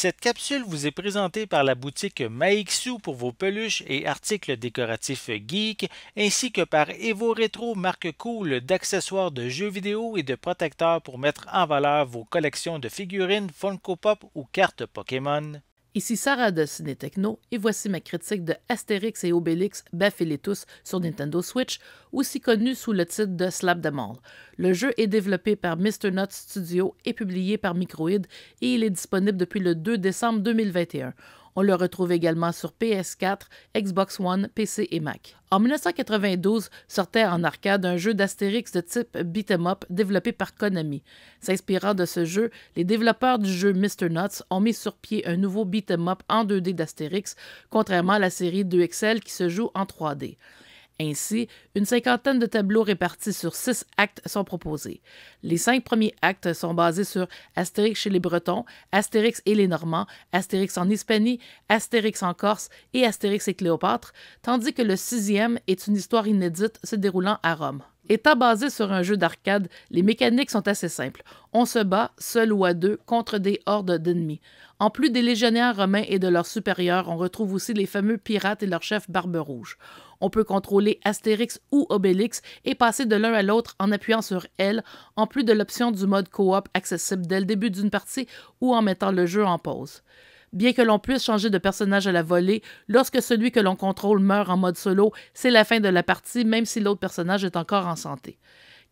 Cette capsule vous est présentée par la boutique Maixu pour vos peluches et articles décoratifs geek, ainsi que par Evo Retro, marque cool d'accessoires de jeux vidéo et de protecteurs pour mettre en valeur vos collections de figurines Funko Pop ou cartes Pokémon. Ici Sarah de Ciné Techno et voici ma critique de Astérix et Obélix Baffez-les tous sur Nintendo Switch, aussi connu sous le titre de Slap Them All. Le jeu est développé par Mr. Nuts Studio et publié par Microïd et il est disponible depuis le 2 décembre 2021. On le retrouve également sur PS4, Xbox One, PC et Mac. En 1992, sortait en arcade un jeu d'Astérix de type beat'em up développé par Konami. S'inspirant de ce jeu, les développeurs du jeu Mr. Nuts ont mis sur pied un nouveau beat'em up en 2D d'Astérix, contrairement à la série 2XL qui se joue en 3D. Ainsi, une cinquantaine de tableaux répartis sur 6 actes sont proposés. Les 5 premiers actes sont basés sur Astérix chez les Bretons, Astérix et les Normands, Astérix en Hispanie, Astérix en Corse et Astérix et Cléopâtre, tandis que le 6e est une histoire inédite se déroulant à Rome. Étant basé sur un jeu d'arcade, les mécaniques sont assez simples. On se bat, seul ou à deux, contre des hordes d'ennemis. En plus des légionnaires romains et de leurs supérieurs, on retrouve aussi les fameux pirates et leur chef Barbe Rouge. On peut contrôler Astérix ou Obélix et passer de l'un à l'autre en appuyant sur L, en plus de l'option du mode coop accessible dès le début d'une partie ou en mettant le jeu en pause. Bien que l'on puisse changer de personnage à la volée, lorsque celui que l'on contrôle meurt en mode solo, c'est la fin de la partie, même si l'autre personnage est encore en santé.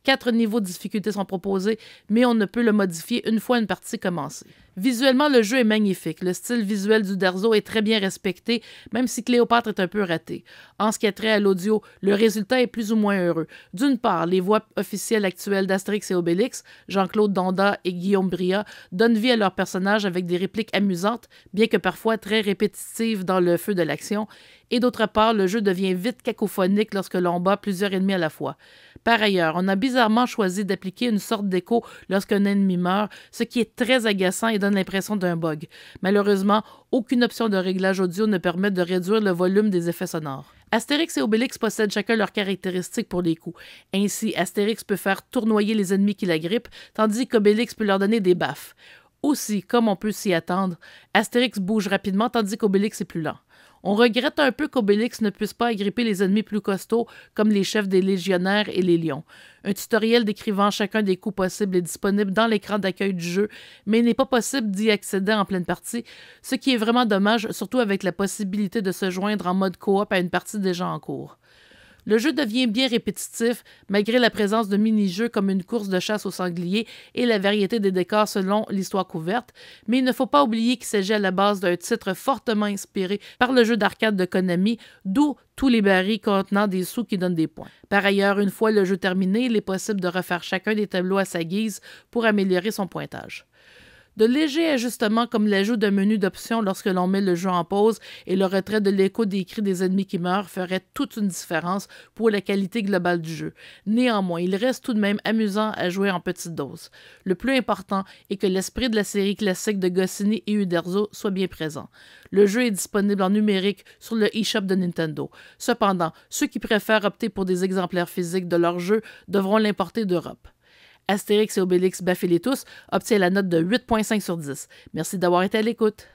4 niveaux de difficulté sont proposés, mais on ne peut le modifier une fois une partie commencée. Visuellement, le jeu est magnifique. Le style visuel du Derzo est très bien respecté, même si Cléopâtre est un peu raté. En ce qui a trait à l'audio, le résultat est plus ou moins heureux. D'une part, les voix officielles actuelles d'Astérix et Obélix, Jean-Claude Donda et Guillaume Bria, donnent vie à leurs personnages avec des répliques amusantes, bien que parfois très répétitives dans le feu de l'action. Et d'autre part, le jeu devient vite cacophonique lorsque l'on bat plusieurs ennemis à la fois. Par ailleurs, on a bizarrement choisi d'appliquer une sorte d'écho lorsqu'un ennemi meurt, ce qui est très agaçant et donne l'impression d'un bug. Malheureusement, aucune option de réglage audio ne permet de réduire le volume des effets sonores. Astérix et Obélix possèdent chacun leurs caractéristiques pour les coups. Ainsi, Astérix peut faire tournoyer les ennemis qui l'agrippent, tandis qu'Obélix peut leur donner des baffes. Aussi, comme on peut s'y attendre, Astérix bouge rapidement tandis qu'Obélix est plus lent. On regrette un peu qu'Obélix ne puisse pas agripper les ennemis plus costauds comme les chefs des légionnaires et les lions. Un tutoriel décrivant chacun des coups possibles est disponible dans l'écran d'accueil du jeu, mais il n'est pas possible d'y accéder en pleine partie, ce qui est vraiment dommage, surtout avec la possibilité de se joindre en mode coop à une partie déjà en cours. Le jeu devient bien répétitif, malgré la présence de mini-jeux comme une course de chasse au sanglier et la variété des décors selon l'histoire couverte, mais il ne faut pas oublier qu'il s'agit à la base d'un titre fortement inspiré par le jeu d'arcade de Konami, d'où tous les barils contenant des sous qui donnent des points. Par ailleurs, une fois le jeu terminé, il est possible de refaire chacun des tableaux à sa guise pour améliorer son pointage. De légers ajustements comme l'ajout d'un menu d'options lorsque l'on met le jeu en pause et le retrait de l'écho des cris des ennemis qui meurent feraient toute une différence pour la qualité globale du jeu. Néanmoins, il reste tout de même amusant à jouer en petite dose. Le plus important est que l'esprit de la série classique de Goscinny et Uderzo soit bien présent. Le jeu est disponible en numérique sur le eShop de Nintendo. Cependant, ceux qui préfèrent opter pour des exemplaires physiques de leur jeu devront l'importer d'Europe. Astérix et Obélix Baffez-les tous obtient la note de 8.5 sur 10. Merci d'avoir été à l'écoute.